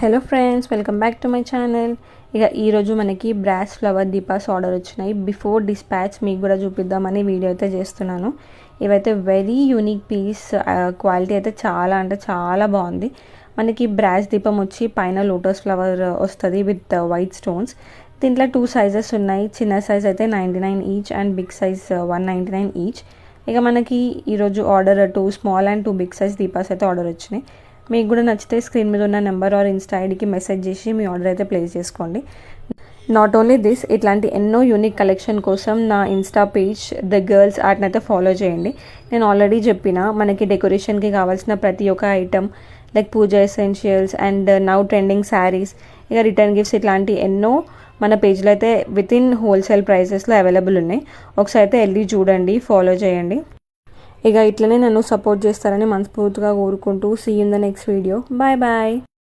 Hello friends, welcome back to my channel. ఇక ఈరోజు మనకి బ్రాస్ ఫ్లవర్ దీపాస్ ఆర్డర్ వచ్చినాయి. బిఫోర్ డిస్పాచ్ మీకు కూడా చూపిద్దామని వీడియో అయితే చేస్తున్నాను. ఇవైతే వెరీ యూనిక్ పీస్, క్వాలిటీ అయితే చాలా అంటే చాలా బాగుంది. మనకి బ్రాస్ దీపం వచ్చి పైన లోటస్ ఫ్లవర్ వస్తుంది విత్ వైట్ స్టోన్స్. దీంట్లో 2 సైజెస్ ఉన్నాయి. చిన్న సైజ్ అయితే 99 each and big size 199 each. ఇక మనకి ఈరోజు order 2 small and 2 big size దీపాస్ అయితే ఆర్డర్ వచ్చినాయి. మీకు కూడా నచ్చితే స్క్రీన్ మీద ఉన్న నెంబర్ ఆర్ ఇన్స్టా ఐడికి మెసేజ్ చేసి మీ ఆర్డర్ అయితే ప్లేస్ చేసుకోండి. నాట్ ఓన్లీ దిస్, ఇట్లాంటి ఎన్నో యూనిక్ కలెక్షన్ కోసం నా ఇన్స్టా పేజ్ ద గర్ల్స్ ఆర్ట్ని అయితే ఫాలో చేయండి. నేను ఆల్రెడీ చెప్పిన మనకి డెకరేషన్కి కావాల్సిన ప్రతి ఒక్క item like puja essentials and now trending saris, ఇక రిటర్న్ గిఫ్ట్స్, ఇట్లాంటి ఎన్నో మన పేజ్లో అయితే విత్ ఇన్ హోల్సేల్ ప్రైసెస్లో అవైలబుల్ ఉన్నాయి. ఒకసారి అయితే వెళ్ళి చూడండి, ఫాలో చేయండి. ఇక ఇట్లనే నన్ను సపోర్ట్ చేస్తారని మనస్ఫూర్తిగా కోరుకుంటూ see in the next video. Bye bye.